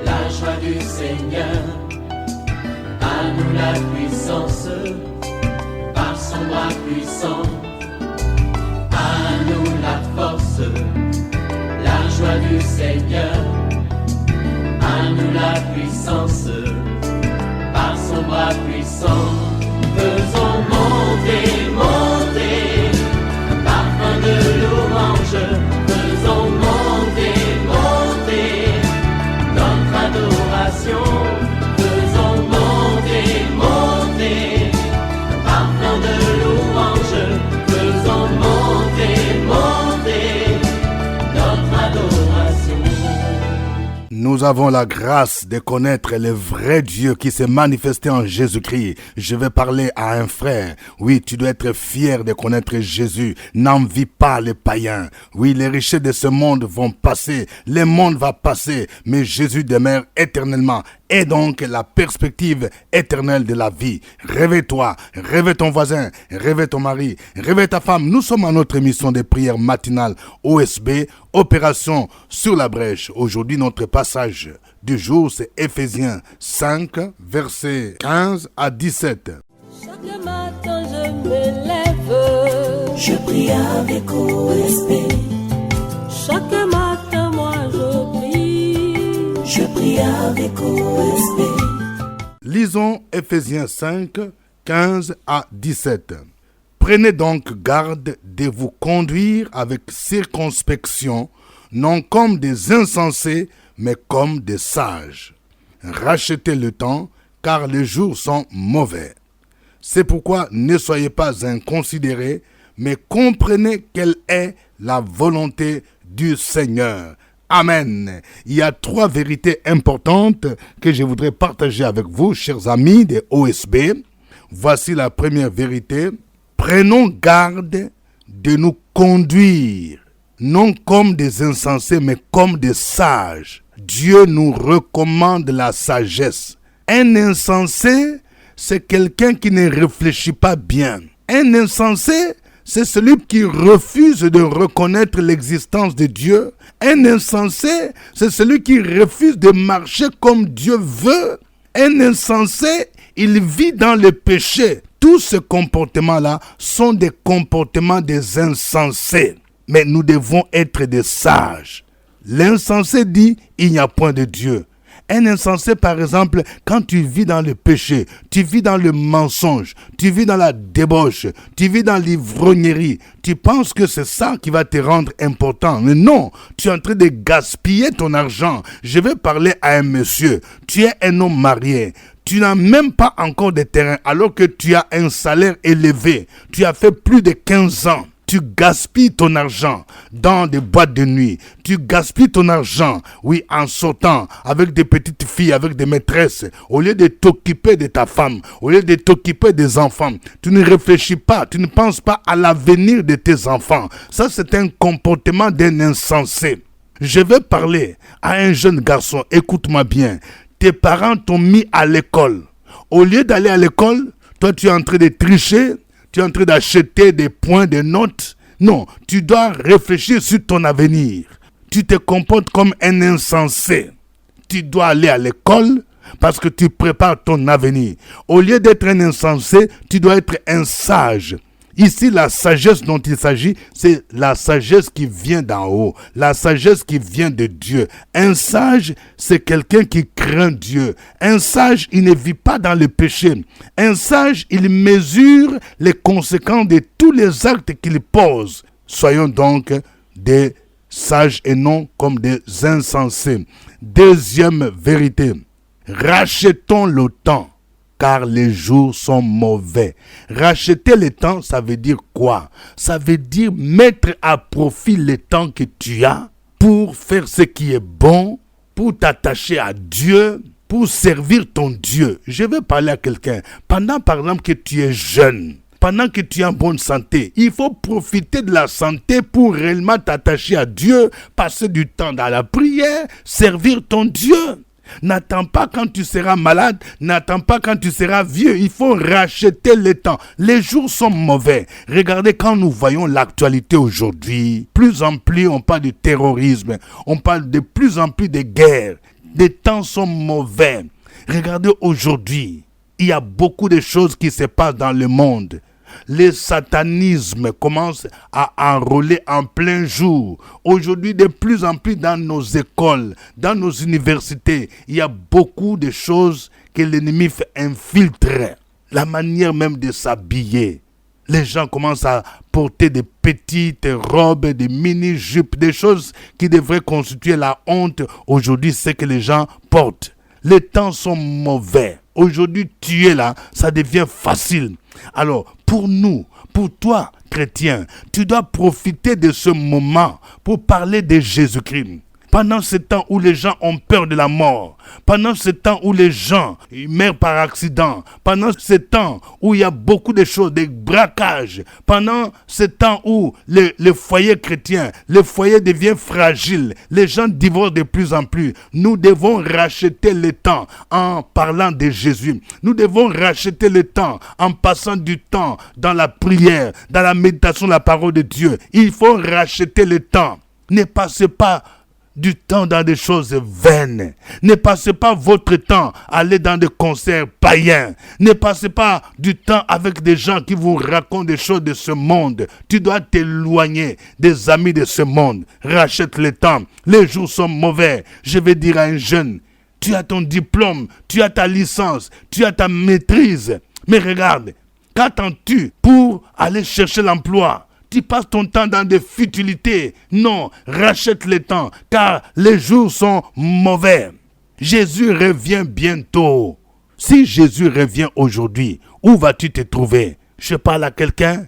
la joie du Seigneur. À nous la puissance, par son bras puissant. À nous la force, la joie du Seigneur. À nous la puissance, par son bras puissant. Faisons monter, monter, un parfum de louange. Faisons monter, monter, notre adoration. Faisons monter, monter, un parfum de louange. Faisons monter, monter, notre adoration. Nous avons la grâce de connaître le vrai Dieu qui s'est manifesté en Jésus-Christ. Je vais parler à un frère. Oui, tu dois être fier de connaître Jésus. N'envie pas les païens. Oui, les richesses de ce monde vont passer. Le monde va passer. Mais Jésus demeure éternellement. Et donc la perspective éternelle de la vie. Réveille-toi, réveille ton voisin, réveille ton mari, réveille ta femme. Nous sommes à notre émission de prière matinale OSB, Opération sur la brèche. Aujourd'hui, notre passage du jour, c'est Éphésiens 5, versets 15 à 17. Chaque matin je me lève, je prie avec OSB. Chaque matin moi je prie avec OSB. Lisons Éphésiens 5, 15 à 17. Prenez donc garde de vous conduire avec circonspection, non comme des insensés, mais comme des sages. Rachetez le temps, car les jours sont mauvais. C'est pourquoi ne soyez pas inconsidérés, mais comprenez quelle est la volonté du Seigneur. Amen. Il y a 3 vérités importantes que je voudrais partager avec vous, chers amis de OSB. Voici la première vérité. Prenons garde de nous conduire, non comme des insensés, mais comme des sages. Dieu nous recommande la sagesse. Un insensé, c'est quelqu'un qui ne réfléchit pas bien. Un insensé, c'est celui qui refuse de reconnaître l'existence de Dieu. Un insensé, c'est celui qui refuse de marcher comme Dieu veut. Un insensé, il vit dans le péché. Tous ces comportements-là sont des comportements des insensés. Mais nous devons être des sages. L'insensé dit, il n'y a point de Dieu. Un insensé, par exemple, quand tu vis dans le péché, tu vis dans le mensonge, tu vis dans la débauche, tu vis dans l'ivrognerie, tu penses que c'est ça qui va te rendre important. Mais non, tu es en train de gaspiller ton argent. Je vais parler à un monsieur. Tu es un homme marié. Tu n'as même pas encore de terrain alors que tu as un salaire élevé. Tu as fait plus de 15 ans. Tu gaspilles ton argent dans des boîtes de nuit. Tu gaspilles ton argent, oui, en sortant avec des petites filles, avec des maîtresses. Au lieu de t'occuper de ta femme, au lieu de t'occuper des enfants, tu ne réfléchis pas, tu ne penses pas à l'avenir de tes enfants. Ça, c'est un comportement d'un insensé. Je vais parler à un jeune garçon, écoute-moi bien. Tes parents t'ont mis à l'école. Au lieu d'aller à l'école, toi, tu es en train de tricher. Tu es en train d'acheter des points, des notes. Non, tu dois réfléchir sur ton avenir. Tu te comportes comme un insensé. Tu dois aller à l'école parce que tu prépares ton avenir. Au lieu d'être un insensé, tu dois être un sage. Ici, la sagesse dont il s'agit, c'est la sagesse qui vient d'en haut, la sagesse qui vient de Dieu. Un sage, c'est quelqu'un qui craint Dieu. Un sage, il ne vit pas dans le péché. Un sage, il mesure les conséquences de tous les actes qu'il pose. Soyons donc des sages et non comme des insensés. Deuxième vérité, rachetons le temps. Car les jours sont mauvais. Racheter le temps, ça veut dire quoi? Ça veut dire mettre à profit le temps que tu as pour faire ce qui est bon, pour t'attacher à Dieu, pour servir ton Dieu. Je vais parler à quelqu'un. Pendant, par exemple, que tu es jeune, pendant que tu es en bonne santé, il faut profiter de la santé pour réellement t'attacher à Dieu, passer du temps dans la prière, servir ton Dieu. N'attends pas quand tu seras malade, n'attends pas quand tu seras vieux. Il faut racheter le temps. Les jours sont mauvais. Regardez quand nous voyons l'actualité aujourd'hui. Plus en plus, on parle du terrorisme. On parle de plus en plus de guerres. Les temps sont mauvais. Regardez aujourd'hui. Il y a beaucoup de choses qui se passent dans le monde. Le satanisme commence à enrôler en plein jour. Aujourd'hui, de plus en plus dans nos écoles, dans nos universités, il y a beaucoup de choses que l'ennemi fait infiltrer. La manière même de s'habiller. Les gens commencent à porter des petites robes, des mini-jupes, des choses qui devraient constituer la honte. Aujourd'hui, c'est que les gens portent. Les temps sont mauvais. Aujourd'hui, tuer là, ça devient facile. Alors, pour nous, pour toi, chrétien, tu dois profiter de ce moment pour parler de Jésus-Christ. Pendant ce temps où les gens ont peur de la mort, pendant ce temps où les gens meurent par accident, pendant ce temps où il y a beaucoup de choses, des braquages, pendant ce temps où le foyer chrétien, le foyer devient fragile, les gens divorcent de plus en plus, nous devons racheter le temps en parlant de Jésus. Nous devons racheter le temps en passant du temps dans la prière, dans la méditation de la parole de Dieu. Il faut racheter le temps. Ne passez pas du temps dans des choses vaines. Ne passez pas votre temps à aller dans des concerts païens. Ne passez pas du temps avec des gens qui vous racontent des choses de ce monde. Tu dois t'éloigner des amis de ce monde. Rachète le temps. Les jours sont mauvais. Je vais dire à un jeune, tu as ton diplôme, tu as ta licence, tu as ta maîtrise. Mais regarde, qu'attends-tu pour aller chercher l'emploi? Tu passes ton temps dans des futilités. Non, rachète le temps, car les jours sont mauvais. Jésus revient bientôt. Si Jésus revient aujourd'hui, où vas-tu te trouver? Je parle à quelqu'un.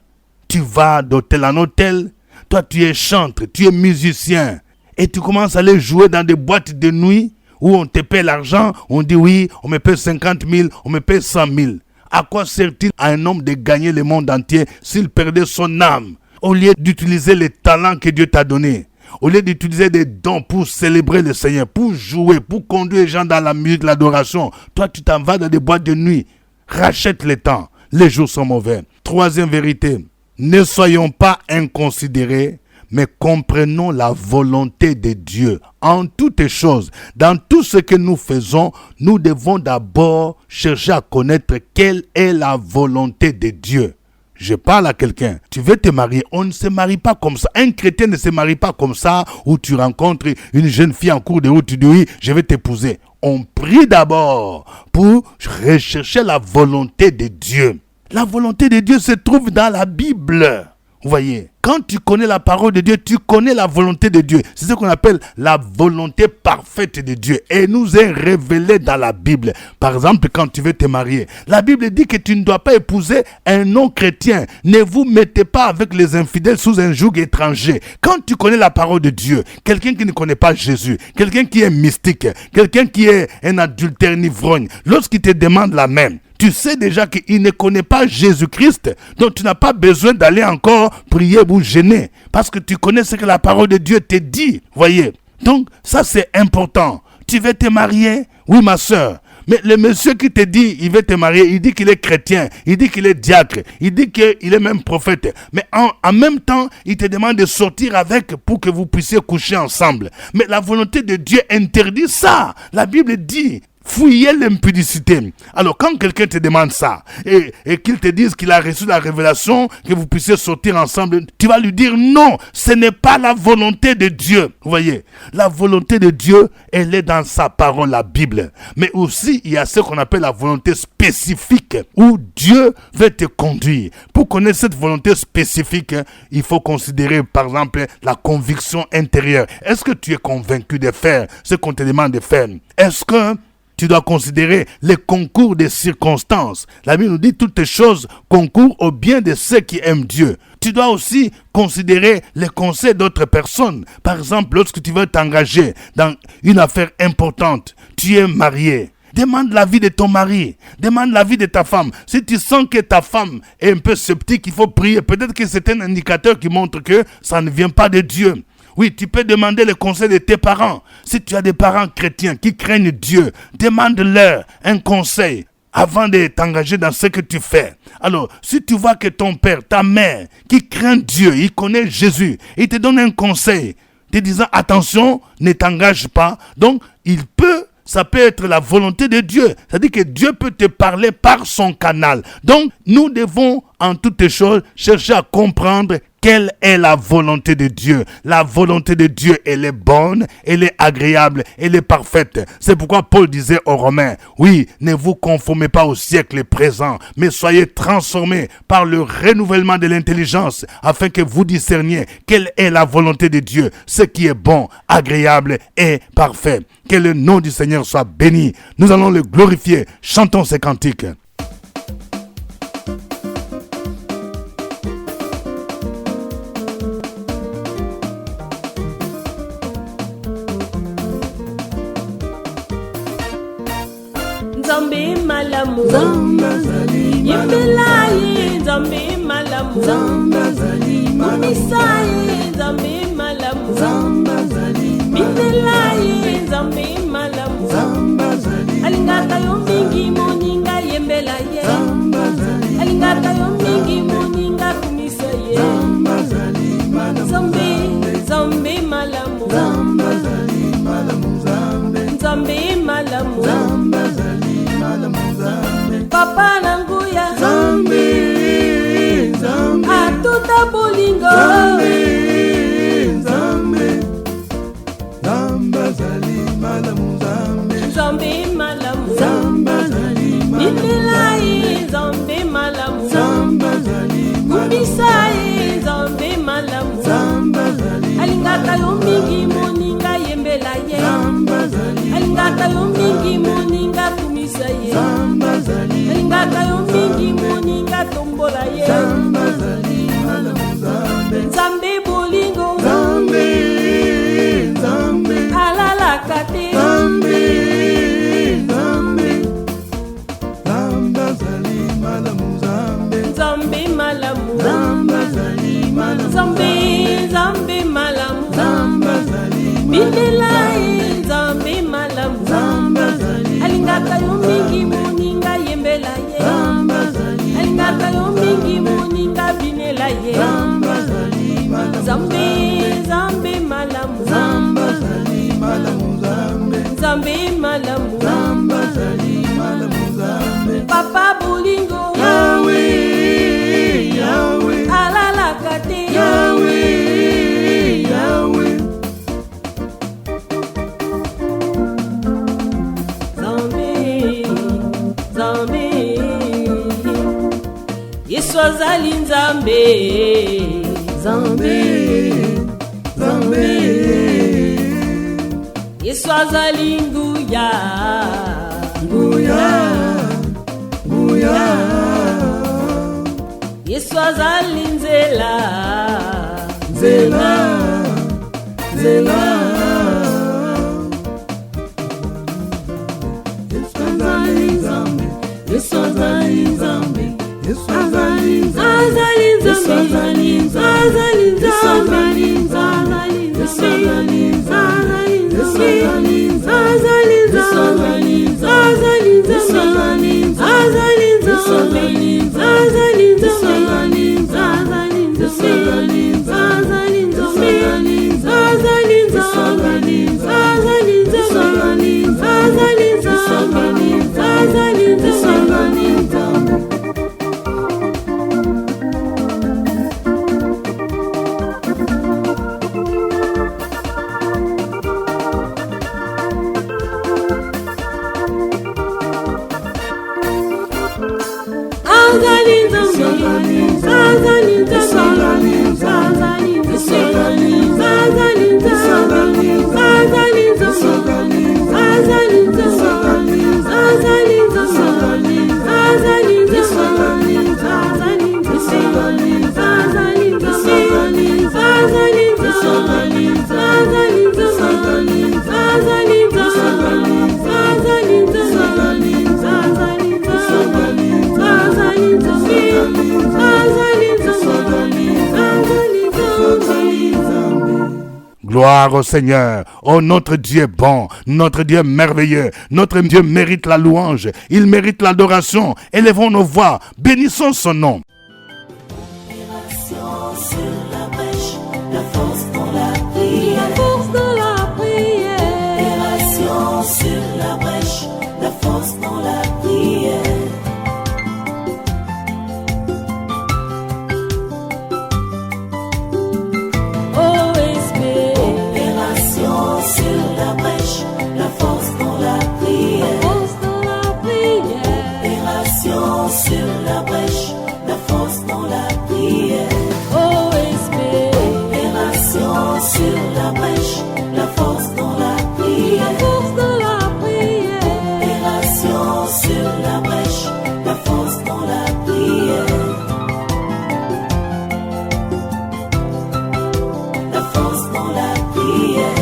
Tu vas d'hôtel en hôtel. Toi, tu es chantre, tu es musicien. Et tu commences à aller jouer dans des boîtes de nuit où on te paie l'argent. On dit oui, on me paie 50 000, on me paie 100 000. À quoi sert-il à un homme de gagner le monde entier s'il perdait son âme? Au lieu d'utiliser les talents que Dieu t'a donnés, au lieu d'utiliser des dons pour célébrer le Seigneur, pour jouer, pour conduire les gens dans la musique, l'adoration, toi tu t'en vas dans des boîtes de nuit. Rachète le temps. Les jours sont mauvais. Troisième vérité, ne soyons pas inconsidérés, mais comprenons la volonté de Dieu. En toutes choses, dans tout ce que nous faisons, nous devons d'abord chercher à connaître quelle est la volonté de Dieu. Je parle à quelqu'un, tu veux te marier, on ne se marie pas comme ça. Un chrétien ne se marie pas comme ça, où tu rencontres une jeune fille en cours de route, tu dis oui, je vais t'épouser. On prie d'abord pour rechercher la volonté de Dieu. La volonté de Dieu se trouve dans la Bible. Vous voyez, quand tu connais la parole de Dieu, tu connais la volonté de Dieu. C'est ce qu'on appelle la volonté parfaite de Dieu. Et nous est révélée dans la Bible. Par exemple, quand tu veux te marier, la Bible dit que tu ne dois pas épouser un non-chrétien. Ne vous mettez pas avec les infidèles sous un joug étranger. Quand tu connais la parole de Dieu, quelqu'un qui ne connaît pas Jésus, quelqu'un qui est mystique, quelqu'un qui est un adultère ivrogne, lorsqu'il te demande la main, tu sais déjà qu'il ne connaît pas Jésus-Christ, donc tu n'as pas besoin d'aller encore prier ou gêner, parce que tu connais ce que la parole de Dieu te dit, voyez. Donc ça c'est important. Tu veux te marier? Oui ma soeur. Mais le monsieur qui te dit il veut te marier, il dit qu'il est chrétien, il dit qu'il est diacre, il dit qu'il est même prophète. Mais en même temps, il te demande de sortir avec pour que vous puissiez coucher ensemble. Mais la volonté de Dieu interdit ça. La Bible dit, fuyez l'impudicité. Alors quand quelqu'un te demande ça et qu'il te dise qu'il a reçu la révélation, que vous puissiez sortir ensemble, tu vas lui dire non, ce n'est pas la volonté de Dieu. Vous voyez, la volonté de Dieu, elle est dans sa parole, la Bible. Mais aussi, il y a ce qu'on appelle la volonté spécifique, où Dieu veut te conduire. Pour connaître cette volonté spécifique, il faut considérer par exemple la conviction intérieure. Est-ce que tu es convaincu de faire ce qu'on te demande de faire? Est-ce que tu dois considérer les concours des circonstances? La Bible nous dit toutes les choses concourent au bien de ceux qui aiment Dieu. Tu dois aussi considérer les conseils d'autres personnes. Par exemple, lorsque tu veux t'engager dans une affaire importante, tu es marié. Demande l'avis de ton mari, demande l'avis de ta femme. Si tu sens que ta femme est un peu sceptique, il faut prier. Peut-être que c'est un indicateur qui montre que ça ne vient pas de Dieu. Oui, tu peux demander le conseil de tes parents. Si tu as des parents chrétiens qui craignent Dieu, demande-leur un conseil avant de t'engager dans ce que tu fais. Alors, si tu vois que ton père, ta mère, qui craint Dieu, il connaît Jésus, il te donne un conseil, te disant attention, ne t'engage pas. Donc, ça peut être la volonté de Dieu. C'est-à-dire que Dieu peut te parler par son canal. Donc, nous devons, en toutes choses, chercher à comprendre quelle est la volonté de Dieu. La volonté de Dieu, elle est bonne, elle est agréable, elle est parfaite. C'est pourquoi Paul disait aux Romains, oui, ne vous conformez pas au siècle présent, mais soyez transformés par le renouvellement de l'intelligence, afin que vous discerniez quelle est la volonté de Dieu, ce qui est bon, agréable et parfait. Que le nom du Seigneur soit béni. Nous allons le glorifier. Chantons ces cantiques. Nzambe malamu, Yimbelayi, Nzambe malamu, Mumisayi, Nzambe malamu, Bindelayi, Nzambe malamu, Alingata yo mingi moninga yembelaye, Alingata yo mingi moninga kumisaye, Nzambe, Nzambe malamu, Nzambe malamu, Papa nanguya, atuta bolingo, Nzambe malamu, Bindelayi, Nzambe malamu, Kumisayi, Nzambe malamu, Alingata yo mingi moninga yembelaye, Alingata yo mingi moninga kumisaye, Alingata yo mingi moninga tombolaye, Nzambe bolingo, alala kate, Nzambe malamu, Nzambe malamu, Bindelayi, Nzambe malamu, Alingata yo mingi moninga yembelaye, Alingata yo mingi moninga binelaye, Nzambe malamu, Nzambe malamu, Papa bolingo, alala kate, Nzambe, Yesu azali Nzambe, Yesu azali nguya, Yesu azali nzela, azali Nzambe. Gloire au Seigneur. Oh, notre Dieu est bon, notre Dieu est merveilleux, notre Dieu mérite la louange, il mérite l'adoration. Élevons nos voix, bénissons son nom. Opération sur la brèche, la force dans la prière. La force dans la prière. Opération sur la brèche, la force dans la prière. OSB. Opération sur la brèche, la force dans la prière. Force dans la prière. Opération sur la brèche, la force dans la prière. OSB. Opération sur la brèche, la force dans la prière. La force dans la prière. Opération sur la brèche, la force dans la prière. La force dans la prière.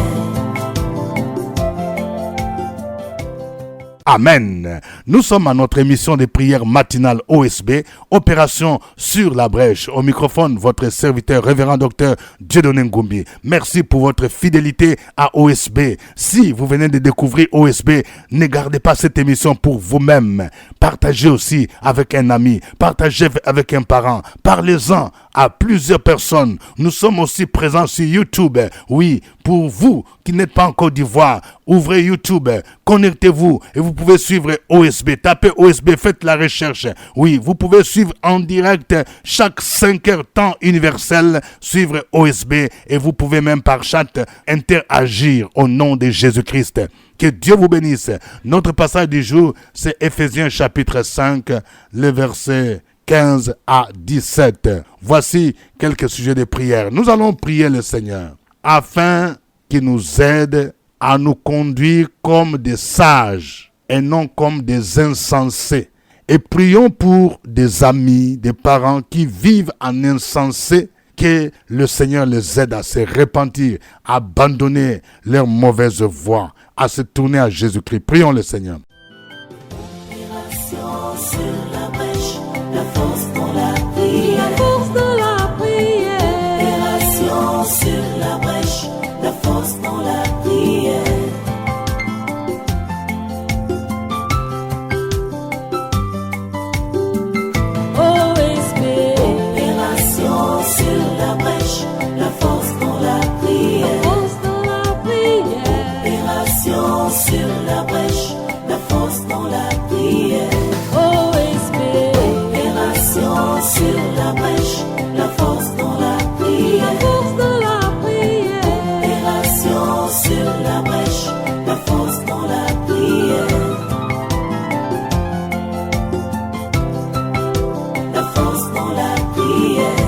Amen. Nous sommes à notre émission de prière matinale OSB, Opération sur la brèche. Au microphone, votre serviteur, révérend docteur Dieudonné Ngumbi. Merci pour votre fidélité à OSB. Si vous venez de découvrir OSB, ne gardez pas cette émission pour vous-même. Partagez aussi avec un ami, partagez avec un parent, parlez-en à plusieurs personnes. Nous sommes aussi présents sur YouTube. Oui, pour vous qui n'êtes pas en Côte d'Ivoire, ouvrez YouTube, connectez-vous et vous pouvez suivre OSB. Tapez OSB, faites la recherche. Oui, vous pouvez suivre en direct chaque 5 heures temps universel, suivre OSB et vous pouvez même par chat interagir au nom de Jésus-Christ. Que Dieu vous bénisse. Notre passage du jour, c'est Éphésiens chapitre 5, le verset 15 à 17. Voici quelques sujets de prière. Nous allons prier le Seigneur afin qu'il nous aide à nous conduire comme des sages et non comme des insensés. Et prions pour des amis, des parents qui vivent en insensé, que le Seigneur les aide à se repentir, à abandonner leur mauvaise voie, à se tourner à Jésus-Christ. Prions le Seigneur. Opération sur la brèche, la force dans la prière. La force dans la prière. Opération sur la brèche, la force dans la prière. OSB. Opération sur la brèche, la force dans la prière. Force dans la prière. Opération sur la brèche, la force dans la prière. OSB. Opération sur la brèche, la force dans la prière. La force dans la prière. Opération sur la brèche, la force dans la prière. La force dans la prière.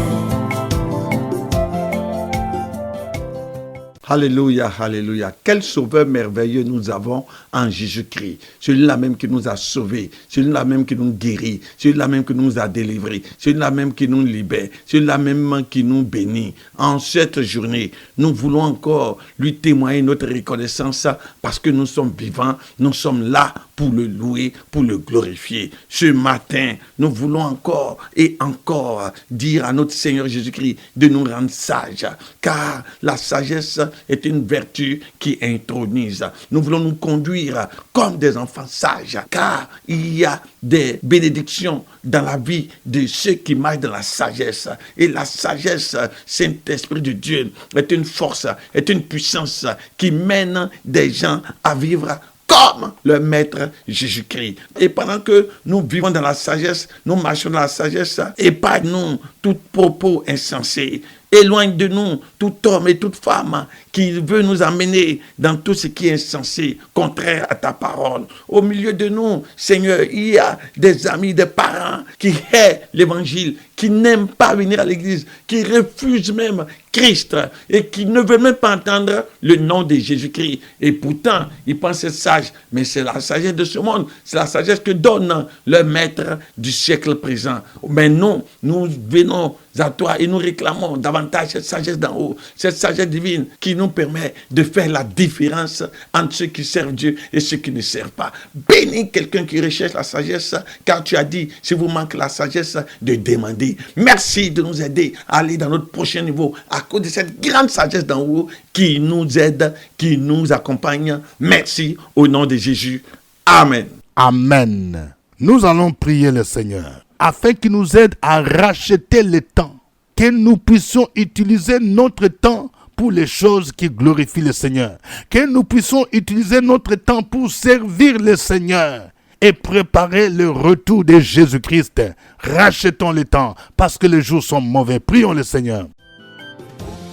Alléluia, alléluia. Quel sauveur merveilleux nous avons en Jésus-Christ. Celui-là même qui nous a sauvés, celui-là même qui nous guérit, celui-là même qui nous a délivrés, celui-là même qui nous libère, celui-là même qui nous bénit. En cette journée, nous voulons encore lui témoigner notre reconnaissance parce que nous sommes vivants, nous sommes là pour le louer, pour le glorifier. Ce matin, nous voulons encore et encore dire à notre Seigneur Jésus-Christ de nous rendre sages, car la sagesse est une vertu qui intronise. Nous voulons nous conduire comme des enfants sages, car il y a des bénédictions dans la vie de ceux qui marchent dans la sagesse. Et la sagesse, Saint-Esprit de Dieu, est une force, est une puissance qui mène des gens à vivre comme le Maître Jésus-Christ. Et pendant que nous vivons dans la sagesse, nous marchons dans la sagesse, épargne-nous tout propos insensé. Éloigne de nous tout homme et toute femme qui veut nous amener dans tout ce qui est insensé, contraire à ta parole. Au milieu de nous, Seigneur, il y a des amis, des parents qui haïssent l'évangile, qui n'aiment pas venir à l'église, qui refusent même Christ et qui ne veulent même pas entendre le nom de Jésus-Christ. Et pourtant, ils pensent être sages, mais c'est la sagesse de ce monde, c'est la sagesse que donne le Maître du siècle présent. Mais nous venons venons à toi et nous réclamons davantage cette sagesse d'en haut, cette sagesse divine qui nous permet de faire la différence entre ceux qui servent Dieu et ceux qui ne servent pas. Bénis quelqu'un qui recherche la sagesse, car tu as dit, si vous manquez la sagesse, de demander. Merci de nous aider à aller dans notre prochain niveau à cause de cette grande sagesse d'en haut qui nous aide, qui nous accompagne. Merci au nom de Jésus. Amen. Amen. Nous allons prier le Seigneur afin qu'il nous aide à racheter le temps, que nous puissions utiliser notre temps pour les choses qui glorifient le Seigneur, que nous puissions utiliser notre temps pour servir le Seigneur et préparer le retour de Jésus-Christ. Rachetons le temps parce que les jours sont mauvais. Prions le Seigneur.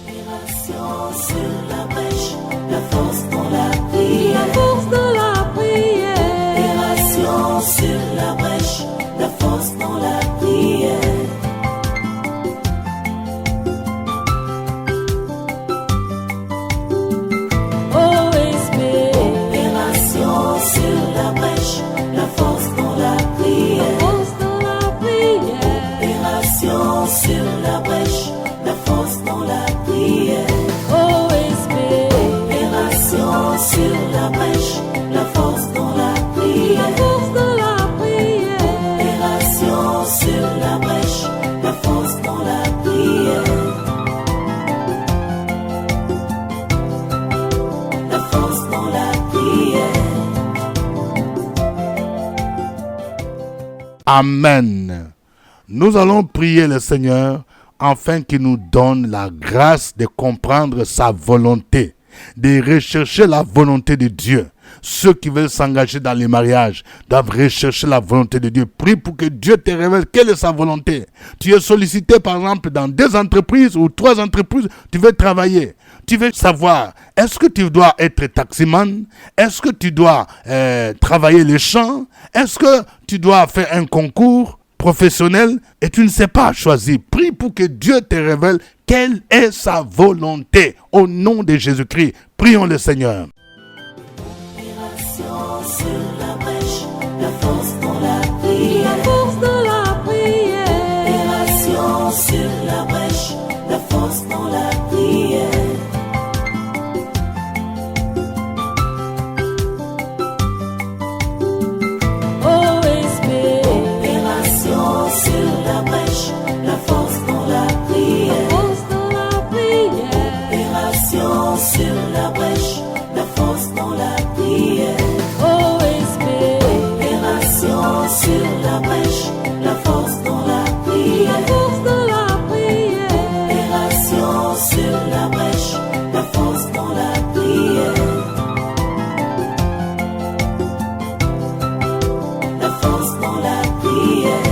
Opération sur la brèche, la force dans la prière. La force dans la prière. Opération sur la brèche, la force dans la prière. OSB. Opération sur la brèche, la force dans la La prière. force dans la prière. Opération sur la brèche, la force dans la prière. OSB. Opération sur la brèche, la force dans la La prière. force dans la prière. Opération sur la brèche, la force dans la prière. La force dans la prière. Amen. Nous allons prier le Seigneur afin qu'il nous donne la grâce de comprendre sa volonté, de rechercher la volonté de Dieu. Ceux qui veulent s'engager dans les mariages doivent rechercher la volonté de Dieu. Prie pour que Dieu te révèle quelle est sa volonté. Tu es sollicité par exemple dans 2 entreprises ou 3 entreprises, tu veux travailler. Tu veux savoir, est-ce que tu dois être taximan? Est-ce que tu dois travailler les champs? Est-ce que tu dois faire un concours professionnel et tu ne sais pas choisir? Prie pour que Dieu te révèle quelle est sa volonté. Au nom de Jésus-Christ, prions le Seigneur. Opération sur la brèche, la force dans la prière. La force dans la prière. Opération sur la brèche, la force dans la prière. OSB. Opération sur la brèche, la force dans la La prière. force dans la prière. Opération sur la brèche, la force dans la prière. OSB. Opération sur la brèche, la force dans la La prière. force dans la prière. Opération sur la brèche, la force dans la prière. La force dans la prière.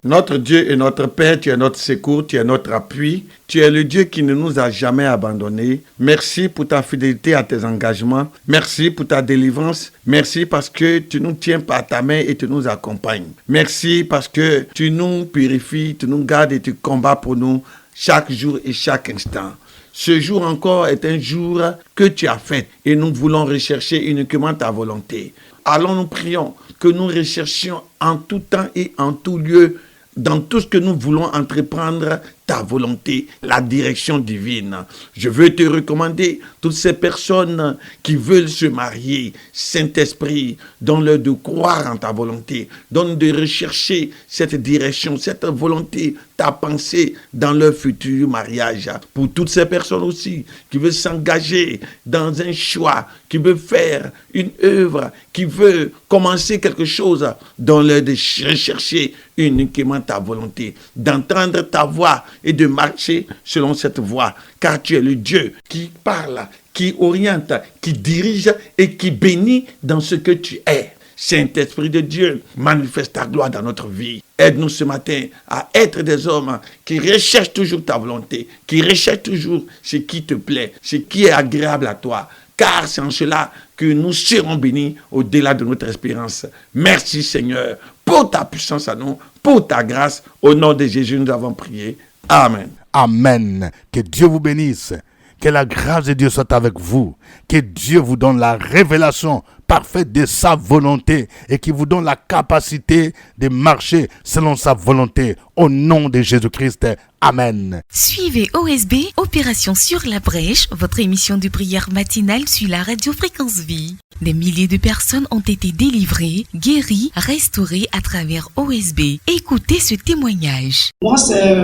Notre Dieu est notre Père, tu es notre secours, tu es notre appui. Tu es le Dieu qui ne nous a jamais abandonnés. Merci pour ta fidélité à tes engagements. Merci pour ta délivrance. Merci parce que tu nous tiens par ta main et tu nous accompagnes. Merci parce que tu nous purifies, tu nous gardes et tu combats pour nous chaque jour et chaque instant. Ce jour encore est un jour que tu as fait et nous voulons rechercher uniquement ta volonté. Allons, nous prions que nous recherchions en tout temps et en tout lieu, dans tout ce que nous voulons entreprendre, ta volonté, la direction divine. Je veux te recommander toutes ces personnes qui veulent se marier. Saint-Esprit, donne-leur de croire en ta volonté. Donne de rechercher cette direction, cette volonté, ta pensée dans leur futur mariage. Pour toutes ces personnes aussi qui veulent s'engager dans un choix, qui veulent faire une œuvre, qui veulent commencer quelque chose, donne-leur de rechercher uniquement ta volonté, d'entendre ta voix et de marcher selon cette voie, car tu es le Dieu qui parle, qui oriente, qui dirige et qui bénit dans ce que tu es. Saint-Esprit de Dieu, manifeste ta gloire dans notre vie. Aide-nous ce matin à être des hommes qui recherchent toujours ta volonté, qui recherchent toujours ce qui te plaît, ce qui est agréable à toi, car c'est en cela que nous serons bénis au-delà de notre espérance. Merci Seigneur pour ta puissance à nous, pour ta grâce. Au nom de Jésus, nous avons prié. Amen. Amen. Que Dieu vous bénisse. Que la grâce de Dieu soit avec vous. Que Dieu vous donne la révélation parfaite de sa volonté et qui vous donne la capacité de marcher selon sa volonté. Au nom de Jésus-Christ. Amen. Suivez OSB, Opération sur la brèche, votre émission de prière matinale sur la radio Fréquence Vie. Des milliers de personnes ont été délivrées, guéries, restaurées à travers OSB. Écoutez ce témoignage. Moi, c'est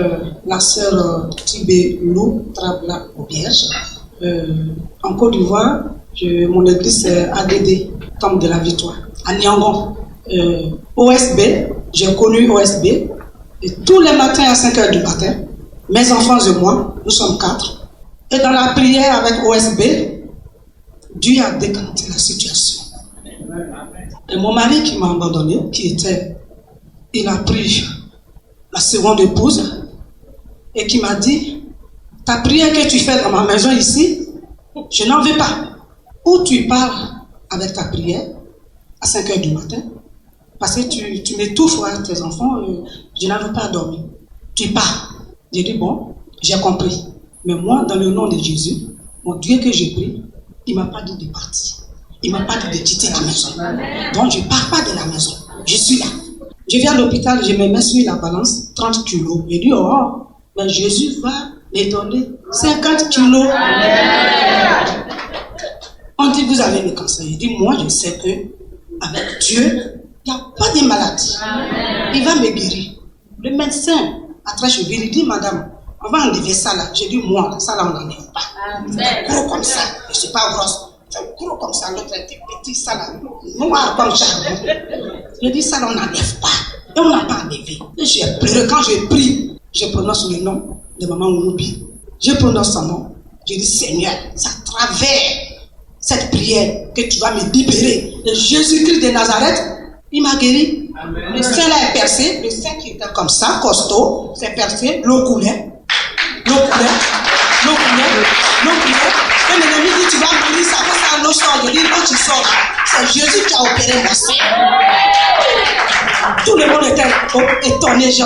la sœur Tibé Lou Trabla Auberge. En Côte d'Ivoire, mon église c'est ADD, Temple de la Victoire, à Niangon. OSB, j'ai connu OSB. Et tous les matins à 5h du matin, mes enfants et moi, nous sommes 4. Et dans la prière avec OSB, Dieu a décanté la situation. Et mon mari qui m'a abandonné, il a pris la seconde épouse et qui m'a dit, ta prière que tu fais dans ma maison ici, je n'en veux pas. Ou tu parles avec ta prière à 5h du matin, parce que tu m'étouffes avec tes enfants, je n'en veux pas dormir. Tu pars. J'ai dit, bon, j'ai compris. Mais moi, dans le nom de Jésus, mon Dieu que j'ai pris, il ne m'a pas dit de partir. Il ne m'a pas dit de quitter la maison. Donc, je ne pars pas de la maison. Je suis là. Je viens à l'hôpital, je me mets sur la balance, 30 kilos. Je dis, oh, mais Jésus va me donner 50 kilos. On dit, vous avez le cancer. Je dis, moi, je sais que avec Dieu, il n'y a pas de maladie. Il va me guérir. Le médecin, après je lui dis, madame, on va enlever ça là. J'ai dit, moi, ça là, on n'enlève pas. C'est gros comme ça. Je ne suis pas grosse. C'est gros comme ça. L'autre était petit, ça là. Noir comme ça. J'ai dit, ça là, on n'enlève pas. Et on n'a pas enlevé. Et j'ai pleuré. Quand j'ai pris, je prononce le nom de maman Ouloubi. Je prononce son nom. Je dis, Seigneur, c'est à travers cette prière que tu vas me libérer. Et Jésus-Christ de Nazareth, il m'a guéri. Amen. Le sein là est percé. Le sein qui était comme ça, costaud, c'est percé. L'eau coulait. L'eau coulait. L'eau coulait. L'eau coulait. Et l'ennemi dit, tu vas mourir, ça fait ça, l'eau sort. Je dis, quand tu sors, c'est Jésus qui a opéré mon sein. Tout le monde était étonné. J'ai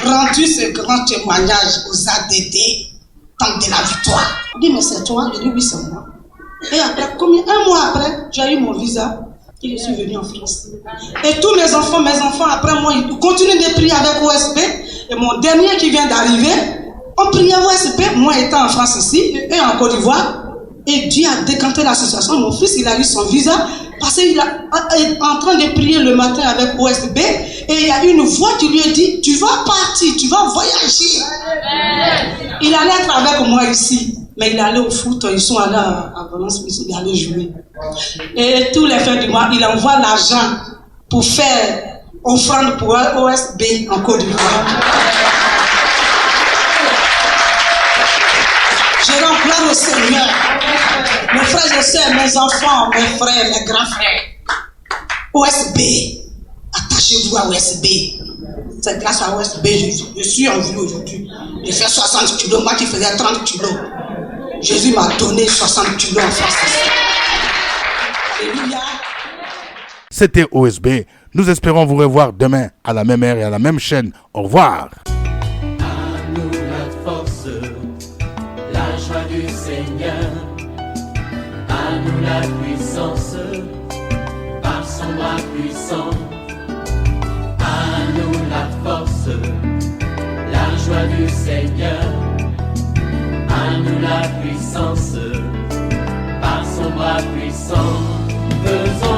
rendu ce grand témoignage aux ADD, Temple de la Victoire. Il dit, mais c'est toi? Je dis, oui, c'est moi. Et après, un mois après, j'ai eu mon visa. Et je suis venu en France. Et tous mes enfants, après moi, ils continuent de prier avec OSB. Et mon dernier qui vient d'arriver, on priait OSB, moi étant en France ici, et en Côte d'Ivoire. Et Dieu a décanté la situation. Mon fils, il a eu son visa, parce qu'il est en train de prier le matin avec OSB. Et il y a une voix qui lui a dit, tu vas partir, tu vas voyager. Il allait être avec moi ici. Mais il allait au foot, ils sont allés à Valence, il allait jouer. Et tous les fins du mois, il envoie l'argent pour faire offrande pour OSB en Côte d'Ivoire. Je rends gloire au Seigneur. Mes frères et sœurs, mes enfants, mes frères, mes grands frères. OSB, attachez-vous à OSB. C'est grâce à OSB, je suis en vie aujourd'hui. Je fais 60 kilos, moi qui faisais 30 kilos. Jésus m'a donné 60 kilos en France. Alléluia. C'était OSB. Nous espérons vous revoir demain à la même heure et à la même chaîne. Au revoir. À nous la force, la joie du Seigneur. À nous la puissance, par son bras puissant. À nous la force, la joie du Seigneur. À nous la puissance, par son bras puissant, faisons